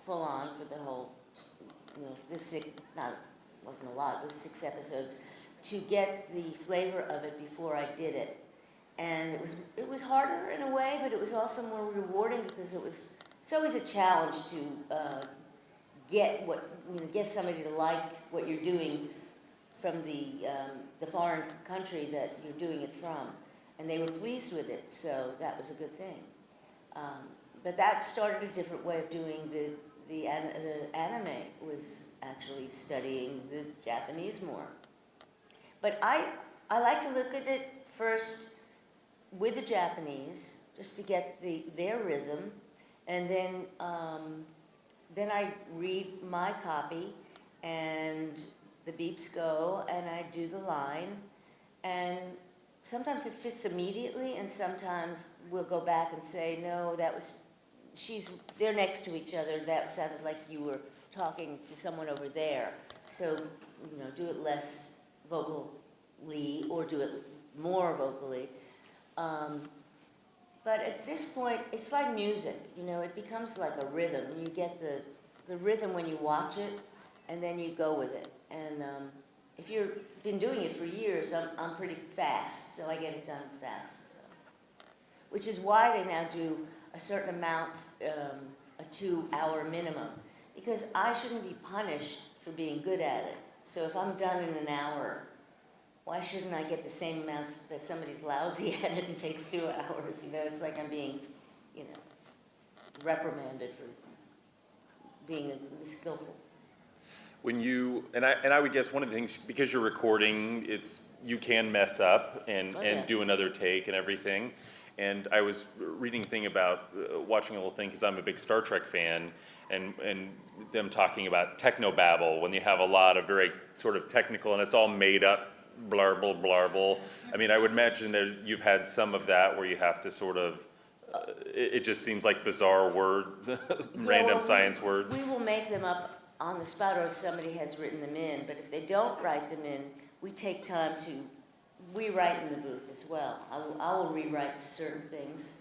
full on for the whole, wasn't a lot, it was 6 episodes, to get the flavor of it before I did it. And it was harder in a way, but it was also more rewarding because it's always a challenge to get somebody to like what you're doing from the foreign country that you're doing it from. And they were pleased with it, so that was a good thing. But that started a different way of doing the anime, was actually studying the Japanese more. But I like to look at it first with the Japanese, just to get their rhythm, and then I read my copy, and the beeps go, and I do the line, and sometimes it fits immediately, and sometimes we'll go back and say, no, they're next to each other, that sounded like you were talking to someone over there, so, do it less vocally, or do it more vocally. But at this point, it's like music, it becomes like a rhythm. You get the rhythm when you watch it, and then you go with it. And if you've been doing it for years, I'm pretty fast, so I get it done fast. So. Which is why they now do a certain amount, a 2-hour minimum, because I shouldn't be punished for being good at it. So if I'm done in an hour, why shouldn't I get the same amounts that somebody's lousy at it and takes 2 hours? It's like I'm being, reprimanded for being skillful. When you, and I would guess one of the things, because you're recording, you can mess up and do another take and everything. And I was reading a thing about, watching a little thing, because I'm a big Star Trek fan, and them talking about technobabble, when you have a lot of very sort of technical, and it's all made up, blarble. I mean, I would imagine that you've had some of that where you have to sort of, it just seems like bizarre words, random science words. We will make them up on the spot, or if somebody has written them in, but if they don't write them in, we take time to rewrite in the booth as well. I will rewrite certain things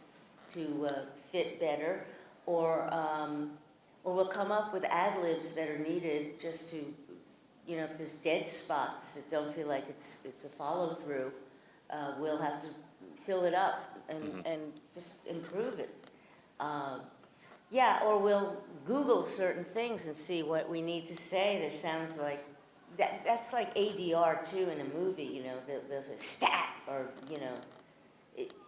to fit better, or we'll come up with ad-libs that are needed just to, if there's dead spots that don't feel like it's a follow-through, we'll have to fill it up and just improve it. Or we'll Google certain things and see what we need to say that sounds like, that's like ADR too in a movie, there's a stat, or,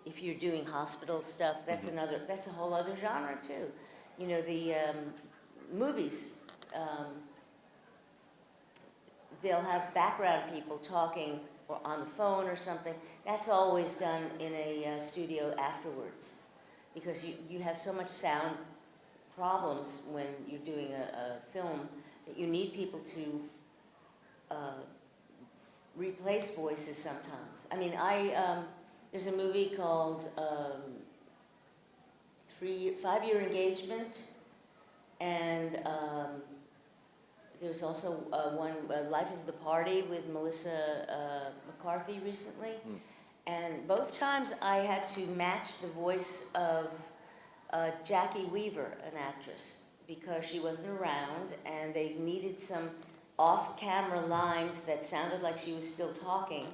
if you're doing hospital stuff, that's a whole other genre too. The movies, they'll have background people talking or on the phone or something. That's always done in a studio afterwards, because you have so much sound problems when you're doing a film that you need people to replace voices sometimes. I mean, there's a movie called 5-Year Engagement, and there's also one, Life of the Party, with Melissa McCarthy recently. And both times I had to match the voice of Jackie Weaver, an actress, because she wasn't around, and they needed some off-camera lines that sounded like she was still talking.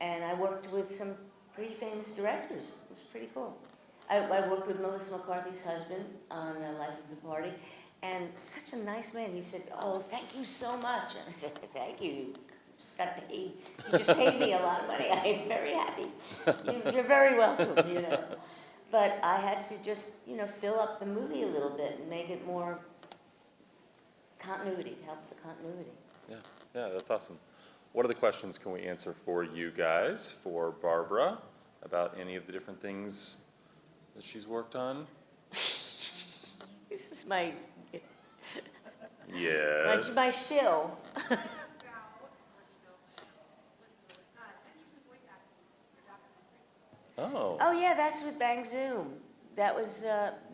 And I worked with some pretty famous directors. It was pretty cool. I worked with Melissa McCarthy's husband on Life of the Party, and such a nice man. He said, "Oh, thank you so much." And I said, "Thank you. You just got paid. You just paid me a lot of money. I am very happy. You're very welcome, But I had to just, fill up the movie a little bit and make it more continuity, help the continuity. Yeah, that's awesome. What other questions can we answer for you guys, for Barbara, about any of the different things that she's worked on? This is my yes. my shill. Oh yeah, that's with Bang Zoom. That was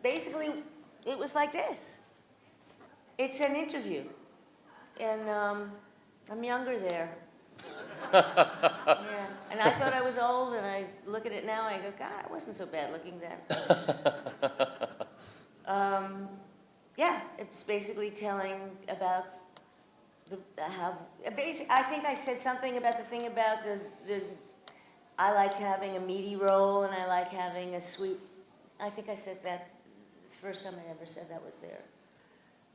basically, it was like this. It's an interview, and I'm younger there. Yeah, and I thought I was old, and I look at it now, and I go, God, I wasn't so bad looking then. Yeah, it's basically telling about I think I said something about the thing about I like having a meaty roll and I like having a sweet, I think I said that, the first time I ever said that was there.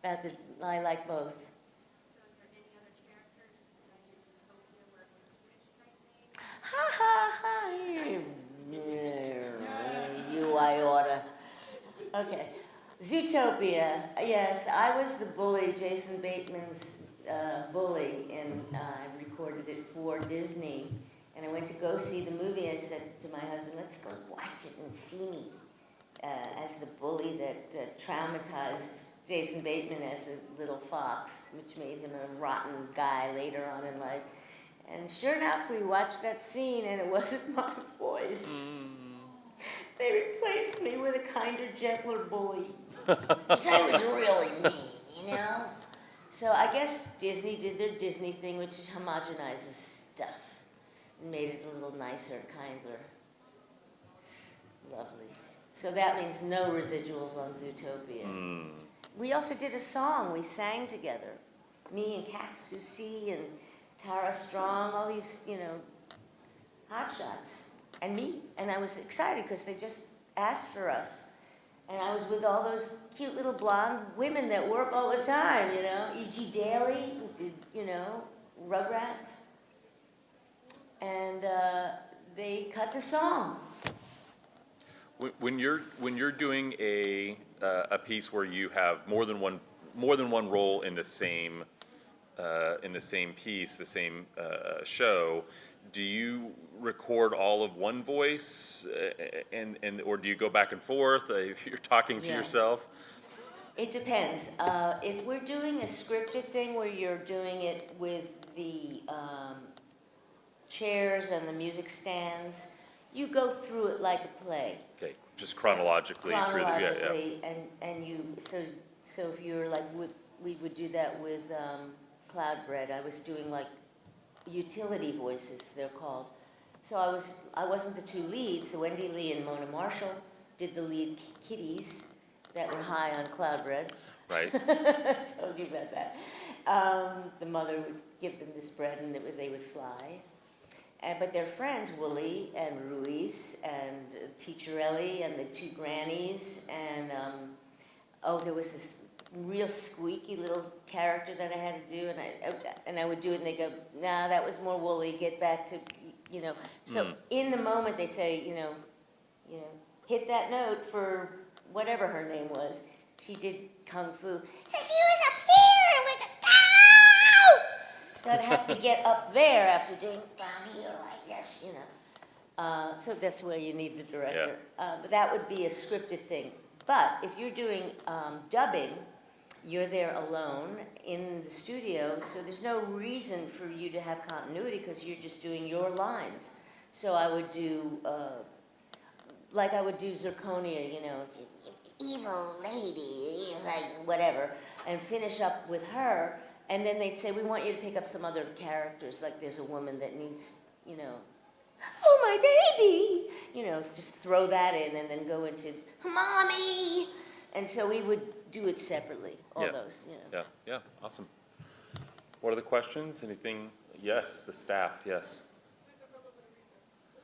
About I like both. So is there any other characters besides Utopia where it was switch type thing? Ha ha ha, you I oughta. Okay, Zootopia, yes, I was the bully, Jason Bateman's bully, and I recorded it for Disney. And I went to go see the movie. I said to my husband, let's go watch it and see me as the bully that traumatized Jason Bateman as a little fox, which made him a rotten guy later on in life. And sure enough, we watched that scene, and it wasn't my voice. They replaced me with a kinder, gentler bully. Because I was really mean, you know? So I guess Disney did their Disney thing, which homogenizes stuff. And made it a little nicer, kinder. Lovely. So that means no residuals on Zootopia. We also did a song. We sang together. Me and Kath Soucie and Tara Strong, all these, hotshots. And me. And I was excited because they just asked for us. And I was with all those cute little blonde women that work all the time, E.G. Daly, who did, Rugrats. And they cut the song. When you're doing a piece where you have more than one role in the same piece, the same show, do you record all of one voice, or do you go back and forth if you're talking to yourself? It depends. If we're doing a scripted thing where you're doing it with the chairs and the music stands, you go through it like a play. Okay, just chronologically through the and you so if you're like we would do that with Cloudbread. I was doing like utility voices, they're called. So I wasn't the two leads. So Wendy Lee and Mona Marshall did the lead kitties that were high on Cloudbread. Right. Told you about that. The mother would give them this bread and they would fly. But their friends, Wooly and Ruiz and Teacher Ellie and the two grannies and there was this real squeaky little character that I had to do, and I would do it, and they go, "Nah, that was more Wooly. Get back to, So in the moment, they say, hit that note for whatever her name was. She did kung fu. So she was up here with a cow. So I'd have to get up there after doing down here like this, So that's where you need the director. But that would be a scripted thing. But if you're doing dubbing, you're there alone in the studio, so there's no reason for you to have continuity because you're just doing your lines. So I would do, like I would do Zirconia, evil lady, like whatever, and finish up with her, and then they'd say, we want you to pick up some other characters, like there's a woman that needs, oh my baby, just throw that in and then go into, mommy, and so we would do it separately, all those, Yeah, awesome. What are the questions? Anything? Yes, the staff, yes. Does it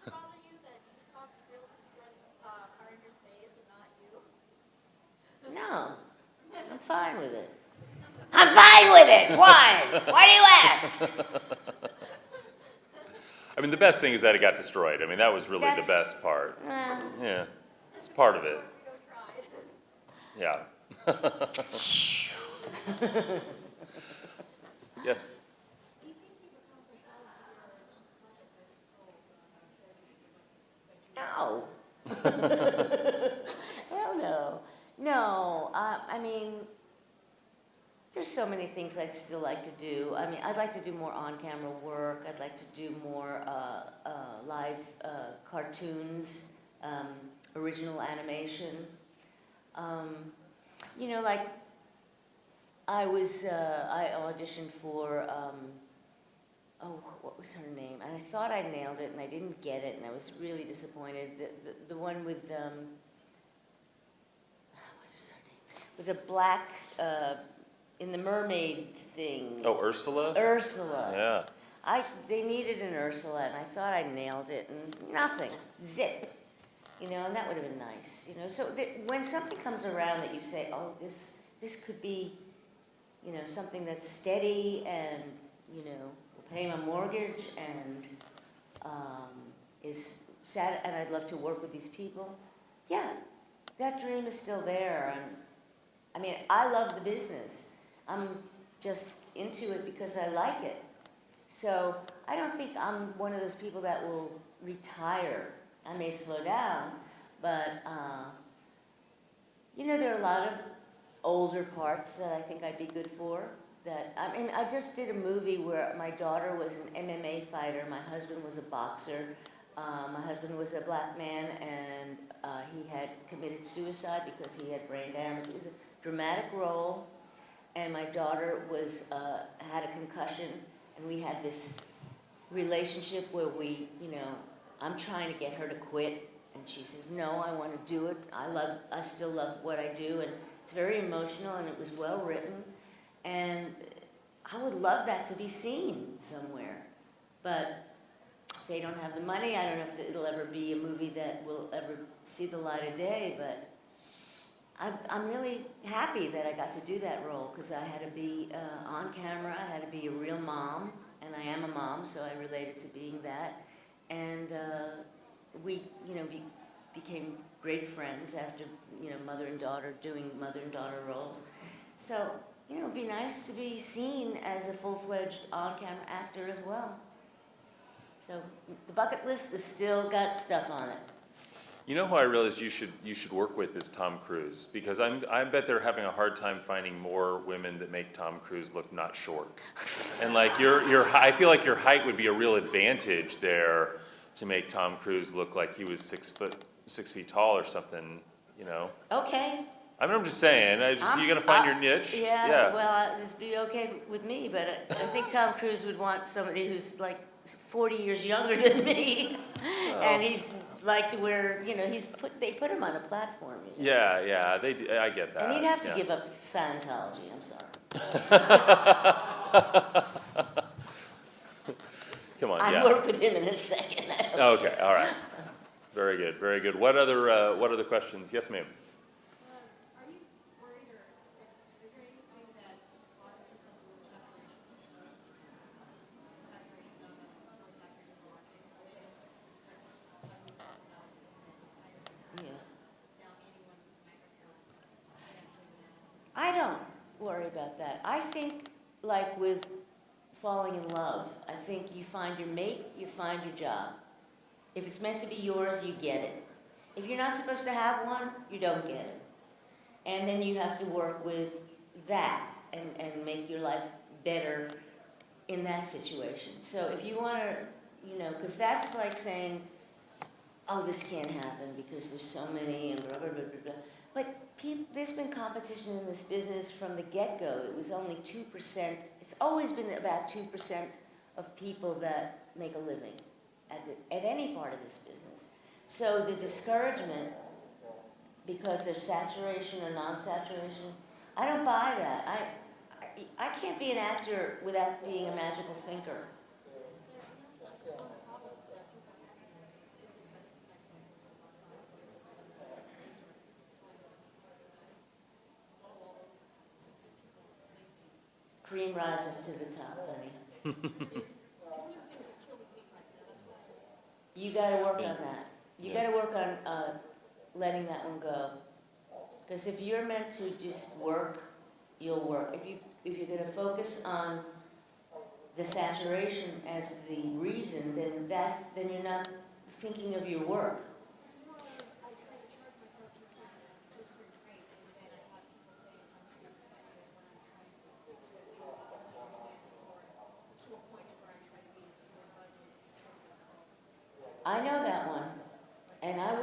bother you that Fox Realty's running Carpenter's Bay and not you? No, I'm fine with it. I'm fine with it. Why? Why do you ask? I mean, the best thing is that it got destroyed. I mean, that was really the best part. Yeah, it's part of it. Yeah. Yes. Do you think you've accomplished all of your bucket list goals? No. Hell no. No, I mean, there's so many things I'd still like to do. I mean, I'd like to do more on-camera work. I'd like to do more live cartoons, original animation. Like I auditioned for, what was her name? And I thought I nailed it, and I didn't get it, and I was really disappointed. The one with, what's her name? with a black, in the mermaid thing. Oh, Ursula? Ursula. Yeah. They needed an Ursula, and I thought I nailed it, and nothing, zip. You know, and that would have been nice. You know, so when something comes around that you say, oh, this could be, you know, something that's steady and, you know, will pay my mortgage and is sad, and I'd love to work with these people. Yeah, that dream is still there. And I mean, I love the business. I'm just into it because I like it. So I don't think I'm one of those people that will retire. I may slow down, but you know, there are a lot of older parts that I think I'd be good for. I mean, I just did a movie where my daughter was an MMA fighter, my husband was a boxer. My husband was a black man, and he had committed suicide because he had brain damage. It was a dramatic role, and my daughter had a concussion, and we had this relationship where you know, I'm trying to get her to quit, and she says, no, I want to do it. I still love what I do, and it's very emotional, and it was well written, and I would love that to be seen somewhere, but they don't have the money. I don't know if it'll ever be a movie that will ever see the light of day, but I'm really happy that I got to do that role, because I had to be on camera, I had to be a real mom, and I am a mom, so I related to being that. And we, you know, became great friends after, you know, mother and daughter, doing mother and daughter roles. So, you know, it'd be nice to be seen as a full-fledged on-camera actor as well. So the bucket list has still got stuff on it. You know who I realized you should work with is Tom Cruise, because I bet they're having a hard time finding more women that make Tom Cruise look not short. And like I feel like your height would be a real advantage there to make Tom Cruise look like he was 6 feet tall or something, you know. Okay. I mean, I'm just saying, you gotta find your niche. Yeah, well, this would be okay with me, but I think Tom Cruise would want somebody who's like 40 years younger than me, and he'd like to wear, you know, they put him on a platform. You know? Yeah, they do, I get that. And he'd have to give up Scientology, I'm sorry. Come on, I'd work with him in a second. Okay, all right. Very good, very good. What other questions? Yes, ma'am. Are you worried, or is there anything that a lot of people do saturation of the market? Yeah. I don't worry about that. I think, like with falling in love, I think you find your mate, you find your job. If it's meant to be yours, you get it. If you're not supposed to have one, you don't get it. And then you have to work with that and make your life better in that situation. So if you want to, you know, because that's like saying, oh, this can't happen because there's so many and blah, blah, blah, blah, blah. But there's been competition in this business from the get-go. It was only 2%. It's always been about 2% of people that make a living at any part of this business. So the discouragement, because there's saturation or non-saturation, I don't buy that. I can't be an actor without being a magical thinker. Cream rises to the top, honey. You gotta work on that. You gotta work on letting that one go. Because if you're meant to just work, you'll work. If you're gonna focus on the saturation as the reason, then you're not thinking of your work. I know that one, and I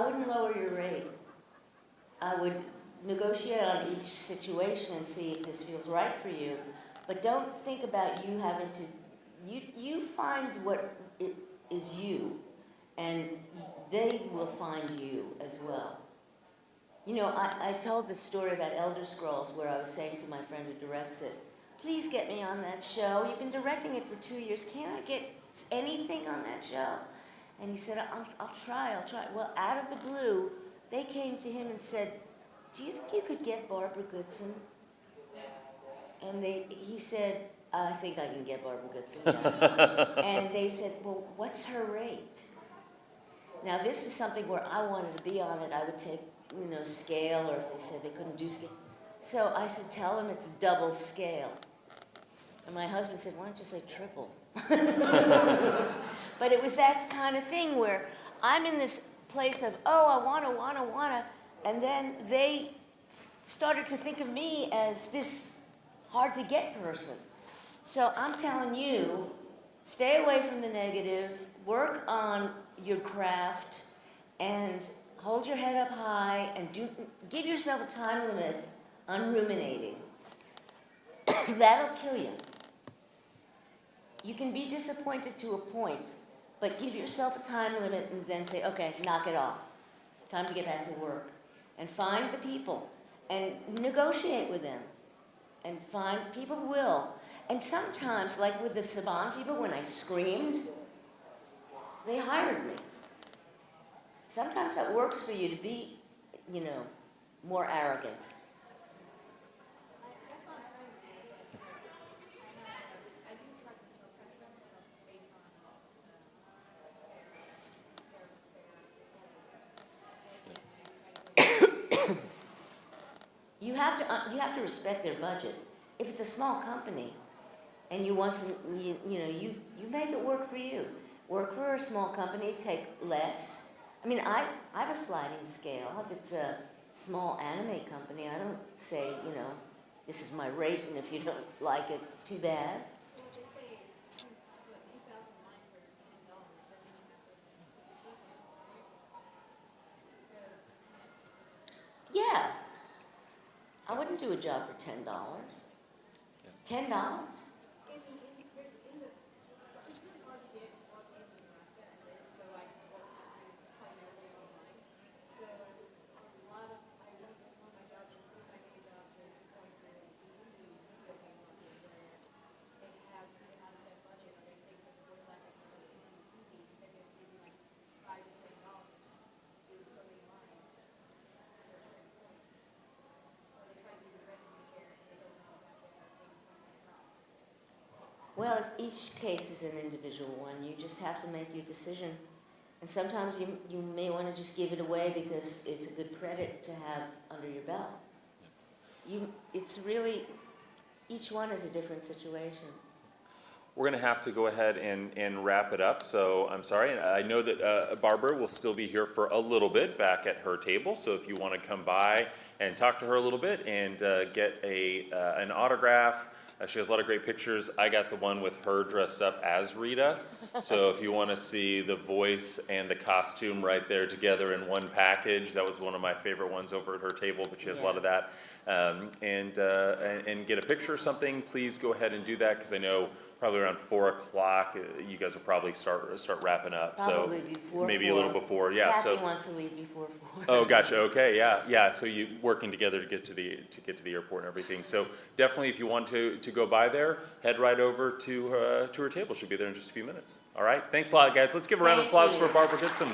wouldn't lower your rate. I would negotiate on each situation and see if this feels right for you, but don't think about you having to, you find what is you, and they will find you as well. You know, I told the story about Elder Scrolls where I was saying to my friend who directs it, please get me on that show. You've been directing it for 2 years. Can't I get anything on that show? And he said, I'll try. Well, out of the blue, they came to him and said, do you think you could get Barbara Goodson? And he said, I think I can get Barbara Goodson, yeah. And they said, well, what's her rate? Now, this is something where I wanted to be on it. I would take, scale, or if they said they couldn't do scale. So I said, tell them it's double scale. And my husband said, why don't you say triple? But it was that kind of thing where I'm in this place of, oh, I wanna, and then they started to think of me as this hard to get person. So I'm telling you, stay away from the negative, work on your craft, and hold your head up high, and give yourself a time limit on ruminating. That'll kill you. You can be disappointed to a point, but give yourself a time limit and then say, okay, knock it off. Time to get back to work. And find the people and negotiate with them. And find people will. And sometimes, like with the Saban people, when I screamed, they hired me. Sometimes that works for you to be, more arrogant. That's not trying to be, but I do track myself, based on You have to respect their budget. If it's a small company, and you want some, you make it work for you. Work for a small company, take less. I mean, I have a sliding scale. If it's a small anime company, I don't say, this is my rate, and if you don't like it, too bad. Well, they say 2,000 lines for $10. Doesn't even have to. Yeah. I wouldn't do a job for $10. $10? In the, it's really hard to get on in Nebraska as is, so I work primarily online. So a lot of, one of my jobs, my day jobs is going through the video game market where they have a set budget, or they think that the voice acting is so easy, that they give you like $5 to $10 to do so many lines for a certain point. Or they try to do the revenue share and they don't know that they're taking some off. Well, each case is an individual one. You just have to make your decision. And sometimes you may want to just give it away because it's a good credit to have under your belt. It's really, each one is a different situation. We're going to have to go ahead and wrap it up, so I'm sorry. I know that Barbara will still be here for a little bit back at her table, so if you want to come by and talk to her a little bit and get an autograph. She has a lot of great pictures. I got the one with her dressed up as Rita, so if you want to see the voice and the costume right there together in one package, that was one of my favorite ones over at her table, but she has a lot of that. And get a picture or something, please go ahead and do that, because I know probably around 4 o'clock, you guys will probably start wrapping up. Probably so before maybe 4. a little before, yeah. Kathy So wants to leave before 4. oh, gotcha. Okay, yeah. So you working together to get to the airport and everything. So definitely, if you want to go by there, head right over to her table. She'll be there in just a few minutes. All right. Thanks a lot, guys. Let's give a round of Thank applause you. for Barbara Goodson.